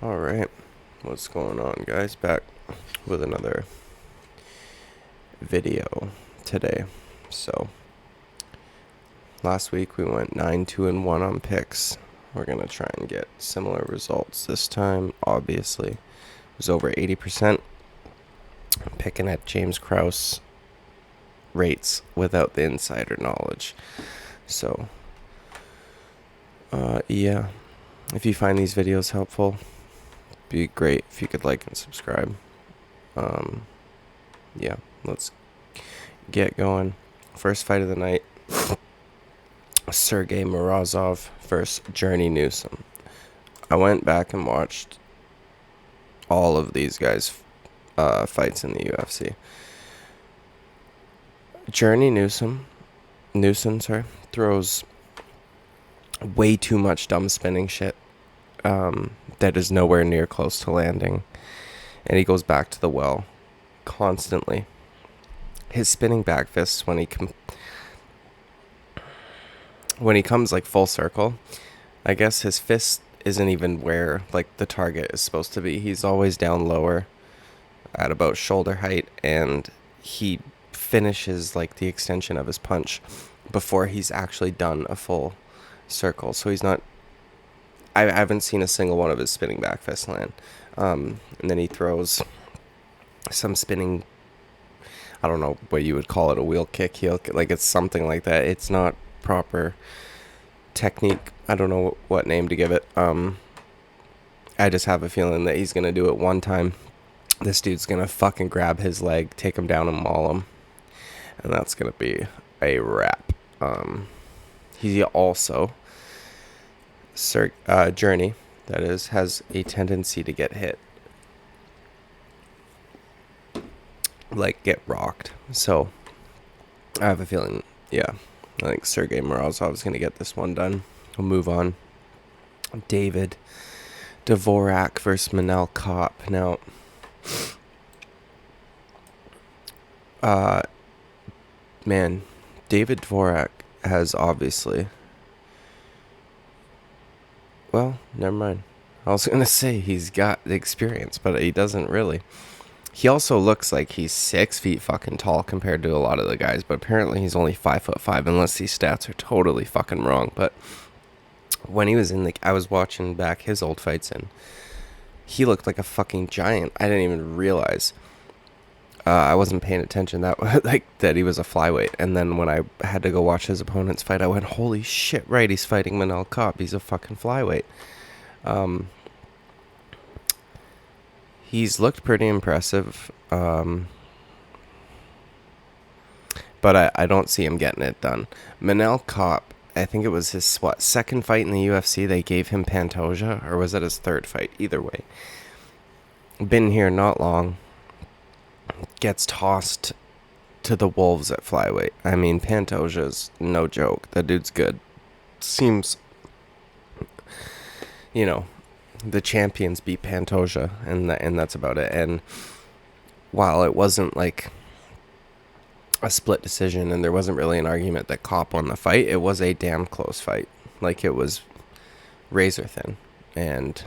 Alright, what's going on, guys? Back with another video today. So, last week we went 9-2-1 on picks. We're going to try and get similar results this time. Obviously, it was over 80%. I'm picking at James Krause rates without the insider knowledge. So, yeah. If you find these videos helpful, be great if you could like and subscribe. Yeah, let's get going. First fight of the night, Sergey Morozov versus Journey Newsom. I went back and watched all of these guys' fights in the UFC. Journey Newsom, throws way too much dumb spinning shit that is nowhere near close to landing, and he goes back to the well constantly. His spinning back fists when he comes like full circle, I guess his fist isn't even where like the target is supposed to be. He's always down lower at about shoulder height, and he finishes like the extension of his punch before he's actually done a full circle. So he's not, I haven't seen a single one of his spinning back fists land. And then he throws some spinning, I don't know what you would call it, a wheel kick, heel kick, like it's something like that. It's not proper technique. I don't know what name to give it. I just have a feeling that he's going to do it one time. This dude's going to fucking grab his leg, take him down and maul him. And that's going to be a wrap. He also, Journey, that is, has a tendency to get hit. Like, get rocked. So, I have a feeling, yeah, I think Sergey Morozov is going to get this one done. We'll move on. David Dvorak versus Manel Kopp. Now, man, David Dvorak has obviously, well, never mind. I was going to say he's got the experience, but he doesn't really. He also looks like he's 6 feet fucking tall compared to a lot of the guys, but apparently he's only 5'5", unless these stats are totally fucking wrong. But when he was in, like, I was watching back his old fights, and he looked like a fucking giant. I didn't even realize. I wasn't paying attention that he was a flyweight. And then when I had to go watch his opponent's fight, I went, holy shit, right, he's fighting Manel Kopp. He's a fucking flyweight. He's looked pretty impressive, but I don't see him getting it done. Manel Kopp, I think it was his, second fight in the UFC, they gave him Pantoja, or was it his third fight? Either way. Been here not long. Gets tossed to the wolves at flyweight. I mean, Pantoja's no joke. That dude's good. Seems, the champions beat Pantoja, and that's about it. And while it wasn't like a split decision and there wasn't really an argument that Kopp won the fight, it was a damn close fight. Like, it was razor thin. And,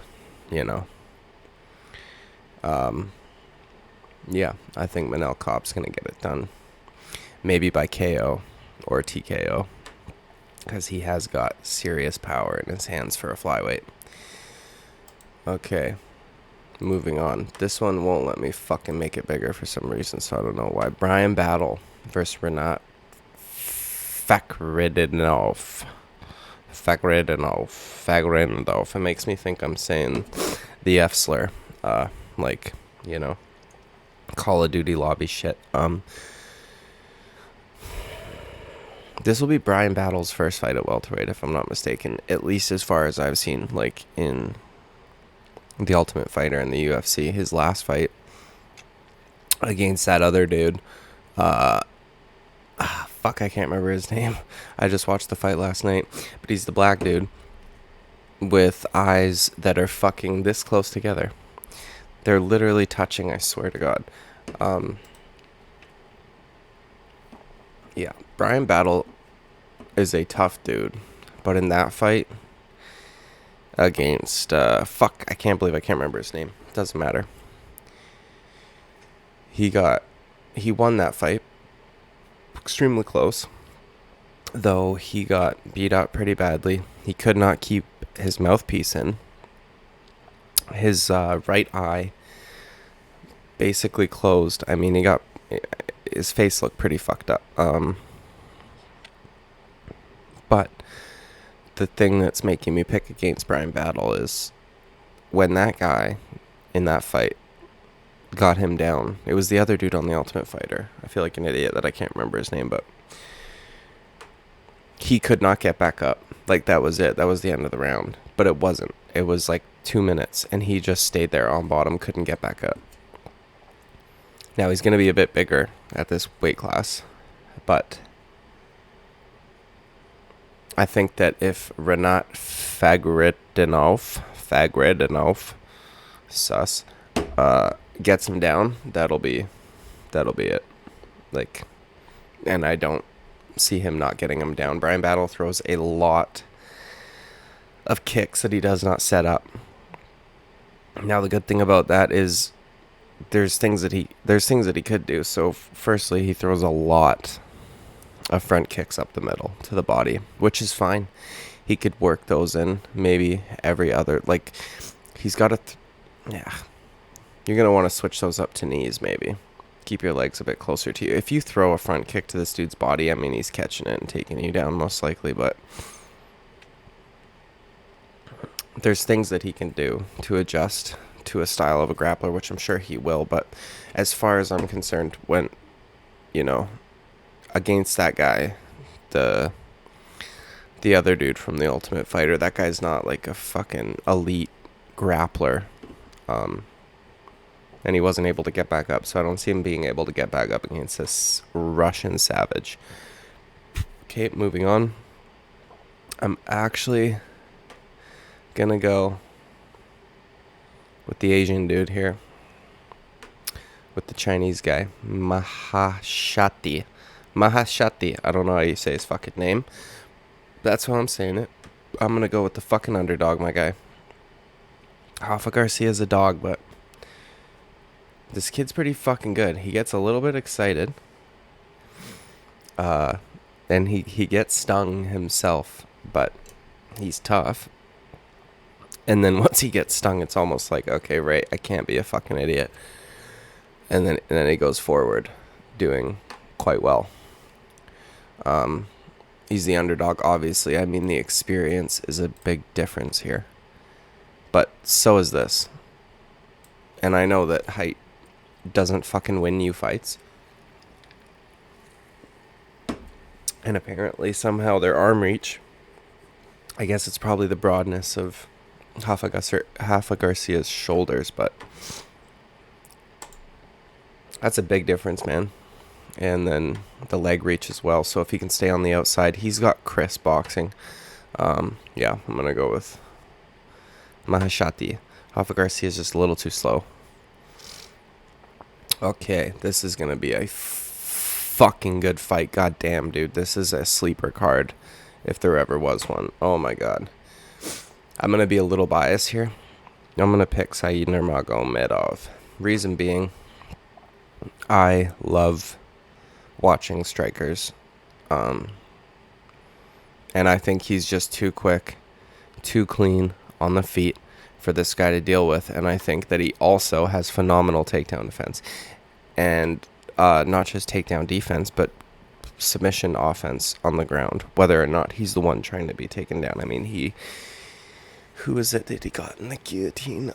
yeah, I think Manel Kopp's going to get it done. Maybe by KO or TKO, because he has got serious power in his hands for a flyweight. Okay, moving on. This one won't let me fucking make it bigger for some reason, so I don't know why. Brian Battle versus Renat Fakhretdinov. It makes me think I'm saying the F slur. Call of Duty lobby shit. This will be Brian Battle's first fight at welterweight, if I'm not mistaken. At least as far as I've seen, like, in The Ultimate Fighter in the UFC. His last fight against that other dude, I can't remember his name. I just watched the fight last night, but he's the black dude with eyes that are fucking this close together. They're literally touching, I swear to God. Yeah, Brian Battle is a tough dude, but in that fight, against I can't believe I can't remember his name. Doesn't matter. He won that fight. Extremely close. Though he got beat up pretty badly. He could not keep his mouthpiece in. His right eye basically closed. I mean, his face looked pretty fucked up. But the thing that's making me pick against Brian Battle is when that guy in that fight got him down. It was the other dude on The Ultimate Fighter. I feel like an idiot that I can't remember his name, but he could not get back up. Like, that was it. That was the end of the round. But it wasn't. It was like 2 minutes, and he just stayed there on bottom, couldn't get back up. Now, he's going to be a bit bigger at this weight class, but I think that if Renat Fagredinov, sus, gets him down, that'll be it. Like, and I don't see him not getting him down. Brian Battle throws a lot of kicks that he does not set up. Now, the good thing about that is there's things that he could do. So, firstly, he throws a lot of front kicks up the middle to the body, which is fine. He could work those in maybe every other, like, he's got yeah. You're going to want to switch those up to knees, maybe. Keep your legs a bit closer to you. If you throw a front kick to this dude's body, I mean, he's catching it and taking you down most likely, but there's things that he can do to adjust to a style of a grappler, which I'm sure he will, but as far as I'm concerned, when, against that guy, the other dude from The Ultimate Fighter, that guy's not like a fucking elite grappler. And he wasn't able to get back up, so I don't see him being able to get back up against this Russian savage. Okay, moving on. I'm actually gonna go with the Asian dude here. With the Chinese guy. Mahashati. I don't know how you say his fucking name. That's how I'm saying it. I'm gonna go with the fucking underdog, my guy. Rafa Garcia's a dog, but this kid's pretty fucking good. He gets a little bit excited. And he gets stung himself, but he's tough. And then once he gets stung, it's almost like, okay, right, I can't be a fucking idiot. And then he goes forward, doing quite well. He's the underdog, obviously. I mean, the experience is a big difference here. But so is this. And I know that height doesn't fucking win you fights. And apparently, somehow, their arm reach, I guess it's probably the broadness of Rafa Garcia's shoulders, but that's a big difference, man. And then the leg reach as well. So if he can stay on the outside, he's got crisp boxing. Yeah, I'm going to go with Mahashati. Rafa Garcia is just a little too slow. Okay, this is going to be a fucking good fight. God damn, dude. This is a sleeper card, if there ever was one. Oh, my God. I'm going to be a little biased here. I'm going to pick Said Nurmagomedov. Reason being, I love watching strikers. And I think he's just too quick, too clean on the feet for this guy to deal with. And I think that he also has phenomenal takedown defense. And not just takedown defense, but submission offense on the ground, whether or not he's the one trying to be taken down. I mean, who is it that he got in the guillotine?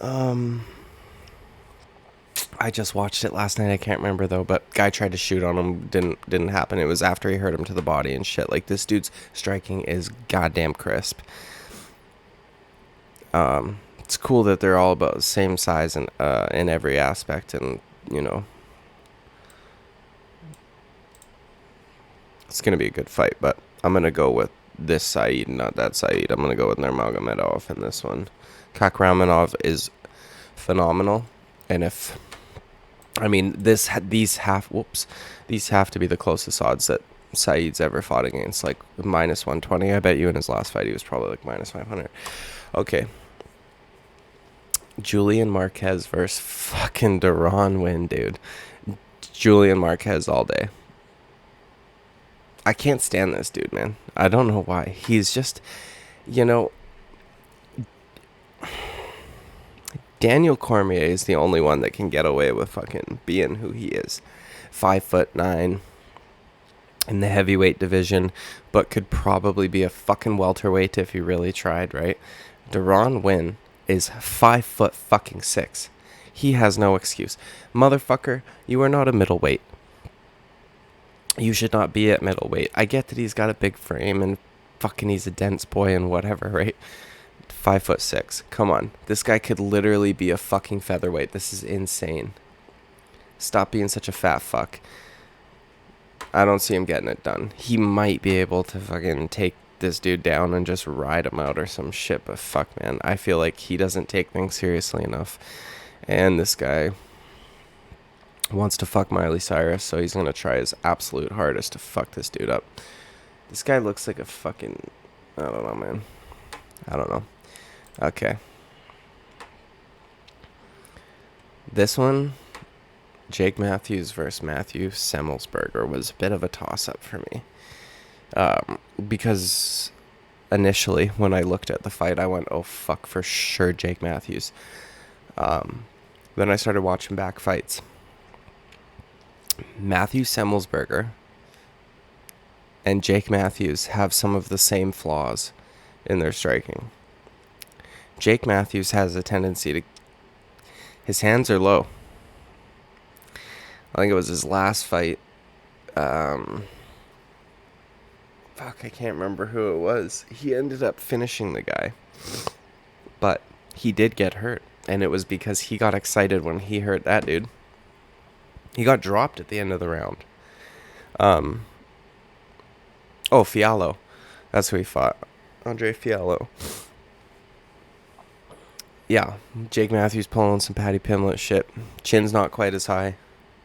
I just watched it last night. I can't remember though, but guy tried to shoot on him. Didn't happen. It was after he hurt him to the body and shit. Like, this dude's striking is goddamn crisp. It's cool that they're all about the same size and in every aspect, and it's gonna be a good fight. But I'm gonna go with this Said, not that Said. I'm gonna go with Nurmagomedov in this one. Kakramanov is phenomenal, and these have to be the closest odds that Said's ever fought against, like minus 120. I bet you in his last fight he was probably like minus 500. Okay, Julian Marquez versus fucking Deron Win, dude. Julian Marquez all day. I can't stand this dude, man. I don't know why. He's just, you know, Daniel Cormier is the only one that can get away with fucking being who he is. 5'9" in the heavyweight division, but could probably be a fucking welterweight if he really tried, right? Deron Win is 5'6". He has no excuse. Motherfucker, you are not a middleweight. You should not be at middleweight. I get that he's got a big frame and fucking he's a dense boy and whatever, right? 5'6". Come on. This guy could literally be a fucking featherweight. This is insane. Stop being such a fat fuck. I don't see him getting it done. He might be able to fucking take this dude down and just ride him out or some shit, but fuck, man. I feel like he doesn't take things seriously enough. And this guy wants to fuck Miley Cyrus, so he's gonna try his absolute hardest to fuck this dude up. This guy looks like a fucking... I don't know, man. I don't know. Okay. This one, Jake Matthews versus Matthew Semmelsberger, was a bit of a toss-up for me. Because initially, when I looked at the fight, I went, oh, fuck, for sure, Jake Matthews. Then I started watching back fights. Matthew Semmelsberger and Jake Matthews have some of the same flaws in their striking. Jake Matthews has a tendency to... His hands are low. I think it was his last fight. Fuck, I can't remember who it was. He ended up finishing the guy. But he did get hurt. And it was because he got excited when he hurt that dude. He got dropped at the end of the round. Fiallo. That's who he fought. Andre Fiallo. Yeah, Jake Matthews pulling some Paddy Pimblett shit. Chin's not quite as high,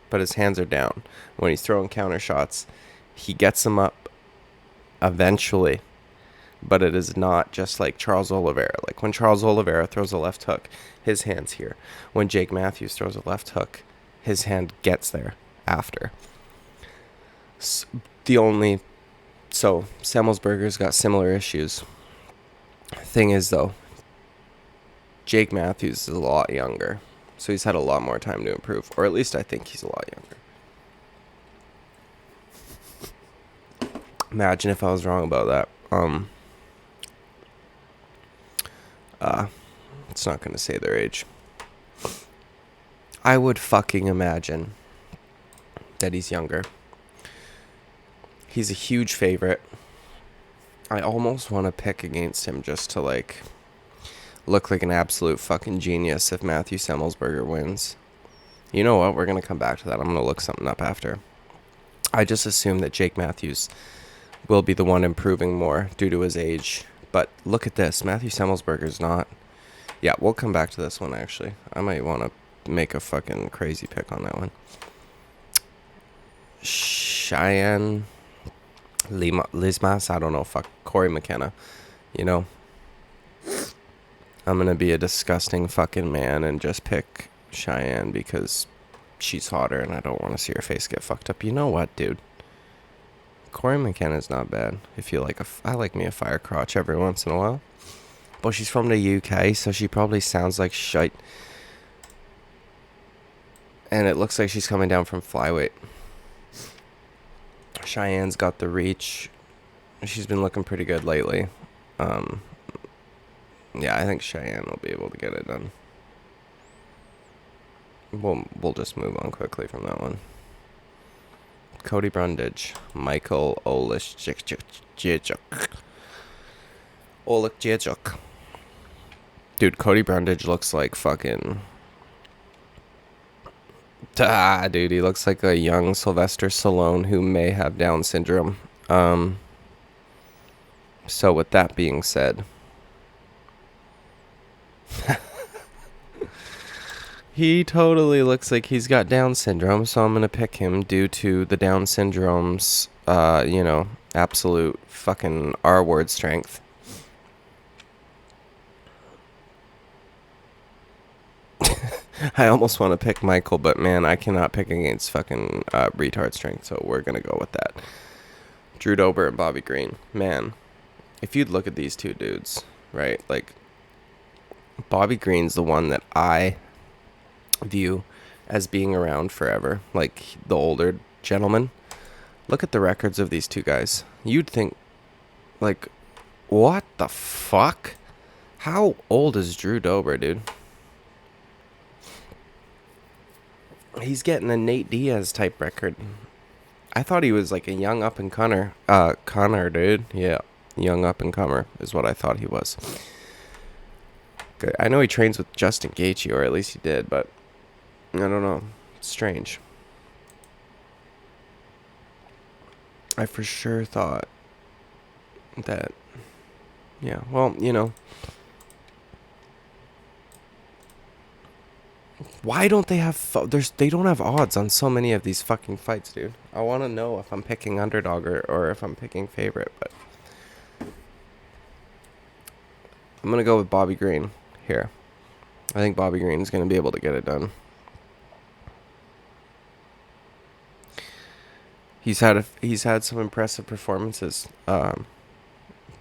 but his hands are down. When he's throwing counter shots, he gets them up eventually. But it is not just like Charles Oliveira. Like when Charles Oliveira throws a left hook, his hand's here. When Jake Matthews throws a left hook, his hand gets there after. So Semmelsberger's got similar issues. Thing is, though, Jake Matthews is a lot younger. So he's had a lot more time to improve. Or at least I think he's a lot younger. Imagine if I was wrong about that. It's not going to say their age. I would fucking imagine that he's younger. He's a huge favorite. I almost want to pick against him just to, like, look like an absolute fucking genius if Matthew Semmelsberger wins. You know what? We're going to come back to that. I'm going to look something up after. I just assume that Jake Matthews will be the one improving more due to his age. But look at this. Matthew Semmelsberger's not. Yeah, we'll come back to this one, actually. I might want to make a fucking crazy pick on that one. Cheyenne Lismas, I don't know, fuck, Corey McKenna, you know? I'm gonna be a disgusting fucking man and just pick Cheyenne because she's hotter and I don't want to see her face get fucked up. You know what, dude? Corey McKenna's not bad. If you like I like me a fire crotch every once in a while. But she's from the UK, so she probably sounds like shite. And it looks like she's coming down from flyweight. Cheyenne's got the reach. She's been looking pretty good lately. Yeah, I think Cheyenne will be able to get it done. We'll just move on quickly from that one. Cody Brundage, Michael Oleksiejczuk. Dude, Cody Brundage looks like fucking... dude, he looks like a young Sylvester Stallone who may have Down syndrome. So with that being said... he totally looks like he's got Down syndrome, so I'm going to pick him due to the Down syndrome's, absolute fucking R-word strength. I almost want to pick Michael, but man, I cannot pick against fucking retard strength, so we're going to go with that. Drew Dober and Bobby Green. Man, if you'd look at these two dudes, right? Like, Bobby Green's the one that I view as being around forever. Like, the older gentleman. Look at the records of these two guys. You'd think, like, what the fuck? How old is Drew Dober, dude? He's getting a Nate Diaz type record. I thought he was like a young up and comer. Connor, dude. Yeah, young up and comer is what I thought he was. Good. I know he trains with Justin Gaethje, or at least he did, but I don't know. It's strange. I for sure thought that. Yeah, well, you know. Why don't they have... they don't have odds on so many of these fucking fights, dude. I want to know if I'm picking underdog or if I'm picking favorite, but... I'm going to go with Bobby Green here. I think Bobby Green is going to be able to get it done. He's had some impressive performances,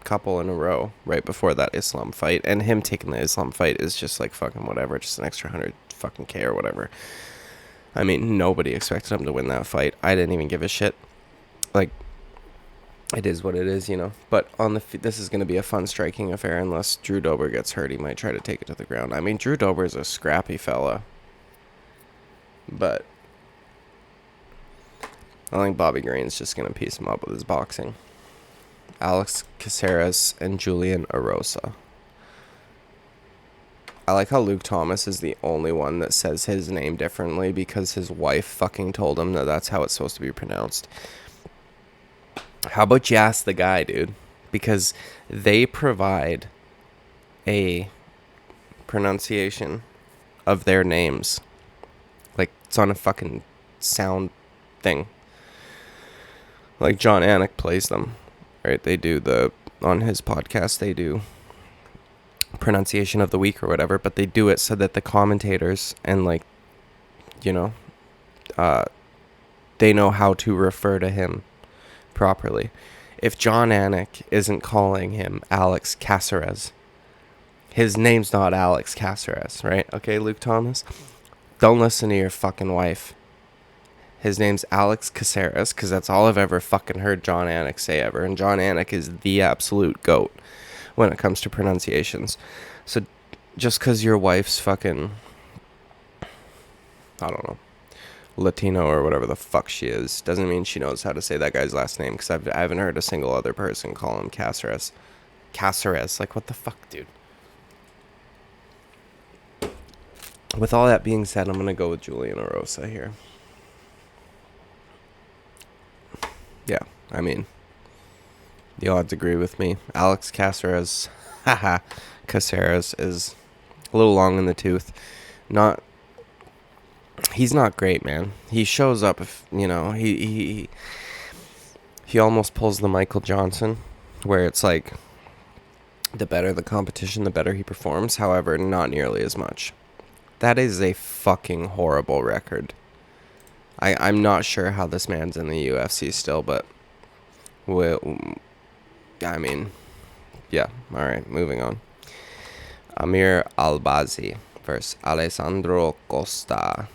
couple in a row right before that Islam fight, and him taking the Islam fight is just like fucking whatever, just an extra 100 fucking K or whatever. I mean, nobody expected him to win that fight. I didn't even give a shit. Like, it is what it is, you know. But on this is going to be a fun striking affair unless Drew Dober gets hurt. He might try to take it to the ground. I mean, Drew Dober is a scrappy fella, but I think Bobby Green's just going to piece him up with his boxing. Alex Caceres and Julian Erosa. I like how Luke Thomas is the only one that says his name differently because his wife fucking told him that that's how it's supposed to be pronounced. How about you ask the guy, dude? Because they provide a pronunciation of their names. Like, it's on a fucking sound thing. Like, John Anik plays them. Right? They do on his podcast, they do pronunciation of the week or whatever, but they do it so that the commentators and, like, you know, they know how to refer to him properly. If John Anik isn't calling him Alex Caceres, his name's not Alex Caceres, right? Okay, Luke Thomas? Don't listen to your fucking wife. His name's Alex Caceres, because that's all I've ever fucking heard John Anik say ever. And John Anik is the absolute GOAT when it comes to pronunciations. So just because your wife's fucking, I don't know, Latino or whatever the fuck she is, doesn't mean she knows how to say that guy's last name, because I haven't heard a single other person call him Caceres. Caceres, like, what the fuck, dude? With all that being said, I'm going to go with Julian Erosa here. Yeah, I mean, the odds agree with me. Alex Caceres, Caceres is a little long in the tooth. He's not great, man. He shows up, if, you know, he almost pulls the Michael Johnson, where it's like, the better the competition, the better he performs. However, not nearly as much. That is a fucking horrible record. I'm not sure how this man's in the UFC still, but, well, I mean, yeah. All right, moving on. Amir Albazi versus Alessandro Costa.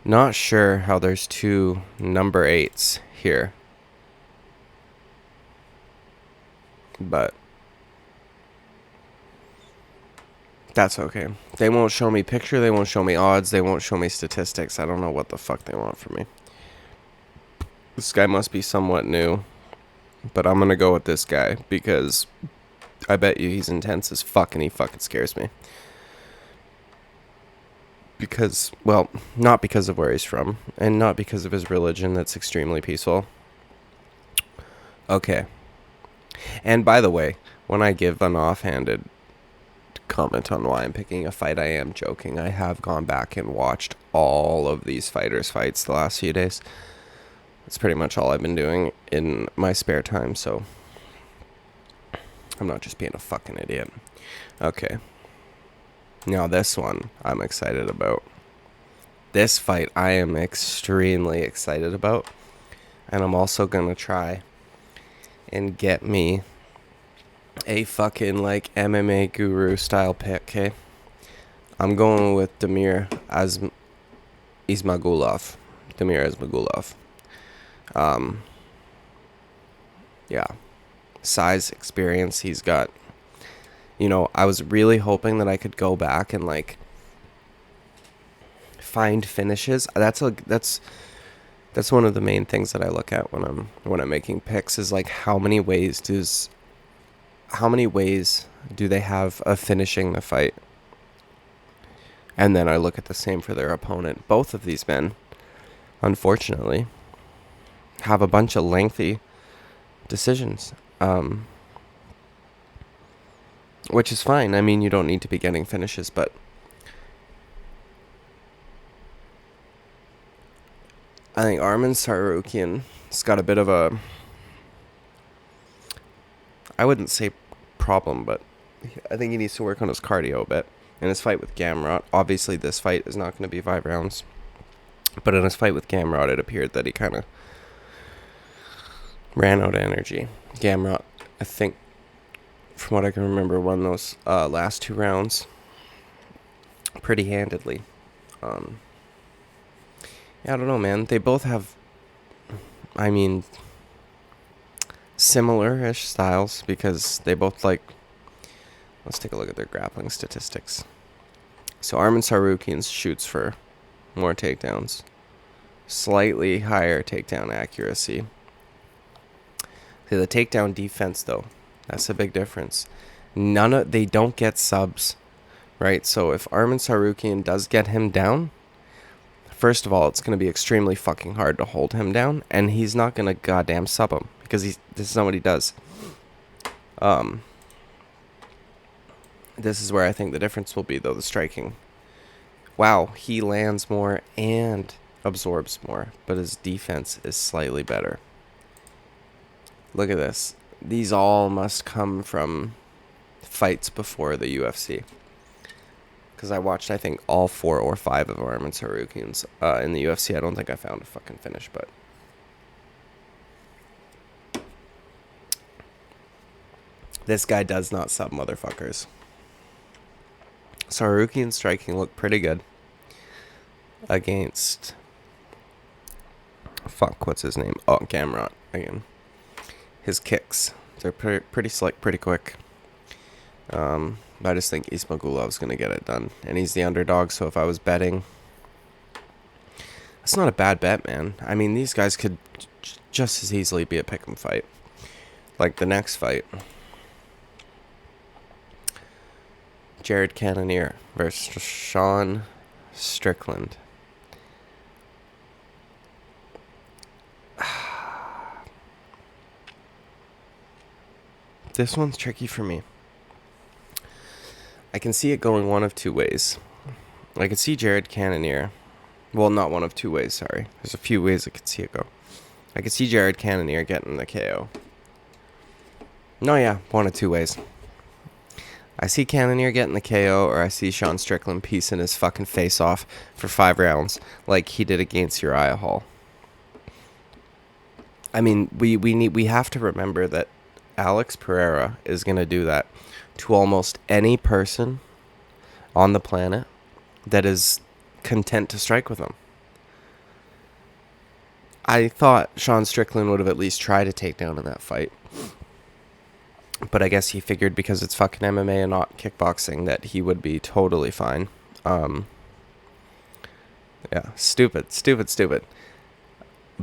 Not sure how there's two number 8s here, but that's okay. They won't show me picture, they won't show me odds, they won't show me statistics. I don't know what the fuck they want from me. This guy must be somewhat new, but I'm gonna go with this guy because I bet you he's intense as fuck and he fucking scares me. Because, well, not because of where he's from, and not because of his religion that's extremely peaceful. Okay. And by the way, when I give an offhanded comment on why I'm picking a fight, I am joking. I have gone back and watched all of these fighters' fights the last few days. That's pretty much all I've been doing in my spare time, so I'm not just being a fucking idiot. Okay. Now this one I'm excited about. This fight I am extremely excited about. And I'm also gonna try and get me a fucking like MMA guru style pick, okay? I'm going with Damir Ismagulov. Yeah. Size, experience, he's got. I was really hoping that I could go back and like find finishes. That's one of the main things that I look at when I'm making picks is like how many ways do they have of finishing the fight? And then I look at the same for their opponent. Both of these men, unfortunately, have a bunch of lengthy decisions. Which is fine. I mean, you don't need to be getting finishes, but I think Arman Tsarukyan's got a bit of a, I wouldn't say problem, but I think he needs to work on his cardio a bit. In his fight with Gamrot, obviously this fight is not going to be 5 rounds, but in his fight with Gamrot, it appeared that he kind of ran out of energy. Gamrot, I think, from what I can remember, won those last 2 rounds pretty handedly. Yeah, I don't know, man. They both have, I mean, similar-ish styles because they both like. Let's take a look at their grappling statistics. So Arman Tsarukyan shoots for more takedowns, slightly higher takedown accuracy. See, the takedown defense, though, that's a big difference. They don't get subs, right? So if Arman Tsarukyan does get him down, first of all, it's going to be extremely fucking hard to hold him down, and he's not going to goddamn sub him because this is not what he does. This is where I think the difference will be, though, the striking. Wow, he lands more and absorbs more, but his defense is slightly better. Look at this. These all must come from fights before the UFC. Because I watched, I think, all 4 or 5 of Arman Tsarukyan's in the UFC. I don't think I found a fucking finish, but this guy does not sub motherfuckers. Tsarukyan's striking looked pretty good against what's his name? Oh, Gamrot again. His kicks, they're pretty slick, pretty quick. But I just think Ismagulov's going to get it done. And he's the underdog, so if I was betting, that's not a bad bet, man. I mean, these guys could just as easily be a pick'em fight. Like the next fight. Jared Cannonier versus Sean Strickland. This one's tricky for me. I can see it going one of 2 ways. I can see Jared Cannonier. Well, not one of 2 ways, sorry. There's a few ways I could see it go. I could see Jared Cannonier getting the KO. No, yeah, one of 2 ways. I see Cannonier getting the KO, or I see Sean Strickland piecing his fucking face off for 5 rounds like he did against Uriah Hall. I mean, we have to remember that Alex Pereira is going to do that to almost any person on the planet that is content to strike with him. I thought Sean Strickland would have at least tried a takedown in that fight. But I guess he figured because it's fucking MMA and not kickboxing that he would be totally fine. Yeah, stupid.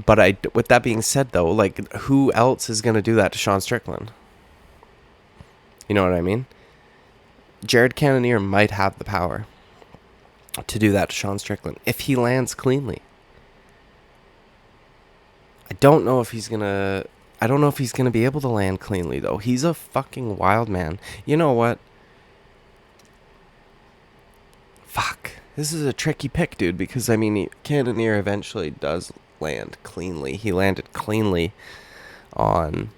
But with that being said, though, like, who else is going to do that to Sean Strickland? You know what I mean? Jared Cannonier might have the power to do that to Sean Strickland if he lands cleanly. I don't know if he's going to be able to land cleanly, though. He's a fucking wild man. You know what? Fuck. This is a tricky pick, dude, because, I mean, Cannonier eventually does land cleanly. He landed cleanly on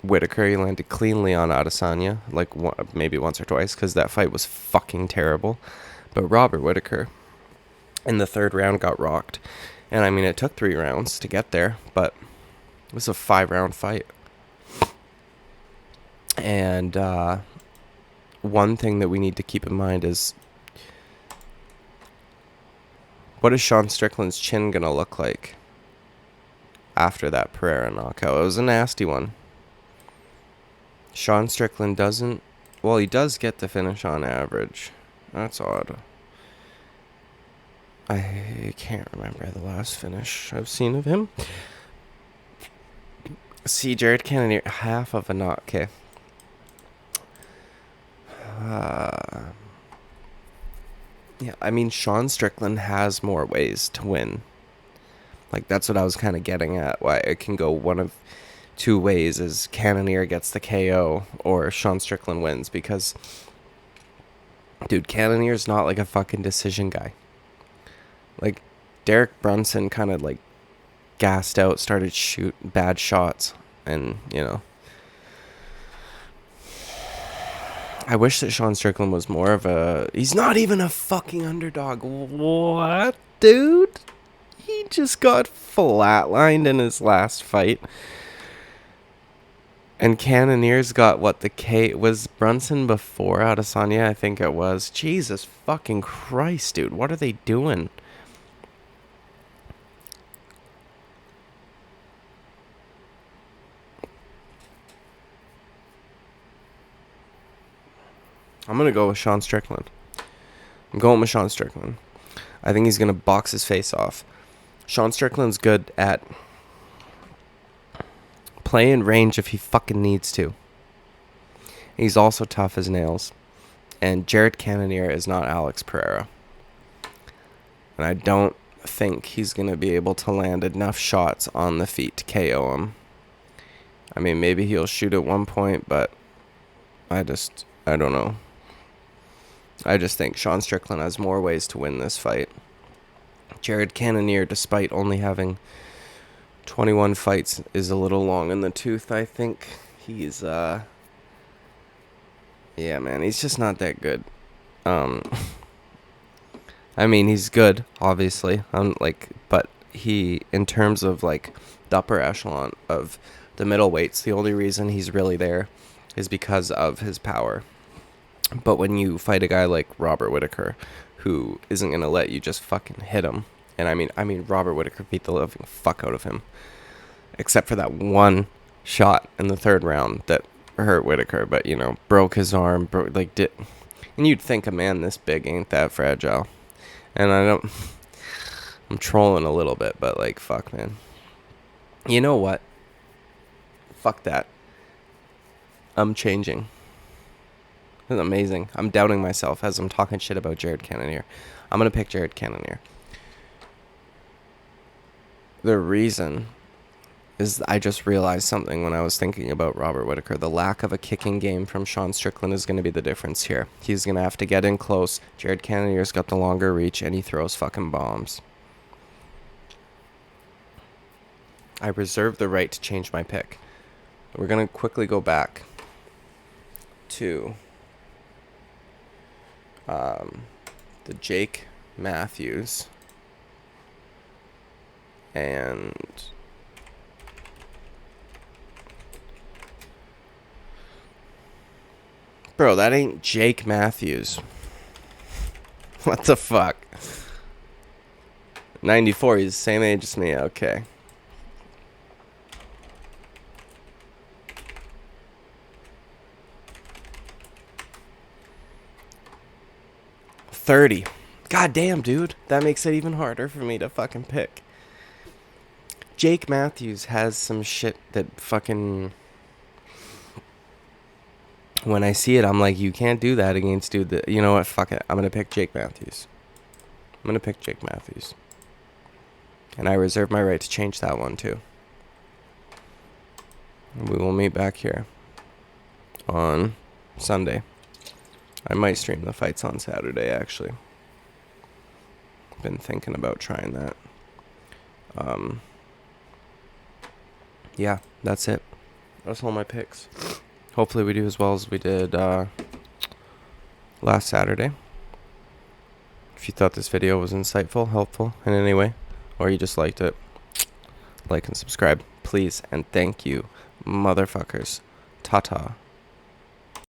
Whitaker, he landed cleanly on Adesanya, like maybe once or twice, because that fight was fucking terrible. But Robert Whitaker, in the third round, got rocked. And I mean, it took 3 rounds to get there, but it was a 5-round fight. And one thing that we need to keep in mind is, what is Sean Strickland's chin going to look like after that Pereira knockout? It was a nasty one. Sean Strickland doesn't... Well, he does get the finish on average. That's odd. I can't remember the last finish I've seen of him. See, Jared Cannonier, half of a knock. Okay. Yeah, I mean, Sean Strickland has more ways to win. Like, that's what I was kind of getting at. Why it can go one of 2 ways, is Cannonier gets the KO or Sean Strickland wins. Because, dude, Cannonier's not like a fucking decision guy. Like, Derek Brunson kind of like gassed out, started shoot bad shots, and you know, I wish that Sean Strickland was more of a... He's not even a fucking underdog. What, dude? He just got flatlined in his last fight. And Cannonier's got what, the K... Was Brunson before Adesanya? I think it was. Jesus fucking Christ, dude. What are they doing? I'm going to go with Sean Strickland. I'm going with Sean Strickland. I think he's going to box his face off. Sean Strickland's good at playing range if he fucking needs to. He's also tough as nails. And Jared Cannonier is not Alex Pereira. And I don't think he's going to be able to land enough shots on the feet to KO him. I mean, maybe he'll shoot at one point, but I don't know. I just think Sean Strickland has more ways to win this fight. Jared Cannonier, despite only having 21 fights, is a little long in the tooth, I think. He's, yeah, man, he's just not that good. I mean, he's good, obviously. But he, in terms of, like, the upper echelon of the middleweights, the only reason he's really there is because of his power. But when you fight a guy like Robert Whitaker, who isn't going to let you just fucking hit him, and I mean, Robert Whitaker beat the living fuck out of him, except for that one shot in the third round that hurt Whitaker, but, you know, broke his arm, and you'd think a man this big ain't that fragile. And I'm trolling a little bit, but, like, fuck, man. You know what? Fuck that. I'm changing. This is amazing. I'm doubting myself as I'm talking shit about Jared Cannonier. I'm going to pick Jared Cannonier. The reason is I just realized something when I was thinking about Robert Whitaker. The lack of a kicking game from Sean Strickland is going to be the difference here. He's going to have to get in close. Jared Cannonier's got the longer reach, and he throws fucking bombs. I reserve the right to change my pick. We're going to quickly go back to the Jake Matthews and bro, that ain't Jake Matthews. What the fuck? 94, he's the same age as me. Okay. $30. God damn, dude. That makes it even harder for me to fucking pick. Jake Matthews has some shit that fucking... When I see it, I'm like, you can't do that against dude that... You know what? Fuck it. I'm going to pick Jake Matthews. I'm going to pick Jake Matthews. And I reserve my right to change that one, too. And we will meet back here on Sunday. I might stream the fights on Saturday, actually. Been thinking about trying that. Yeah, that's it. That's all my picks. Hopefully we do as well as we did last Saturday. If you thought this video was insightful, helpful in any way, or you just liked it, like and subscribe, please, and thank you, motherfuckers. Ta-ta.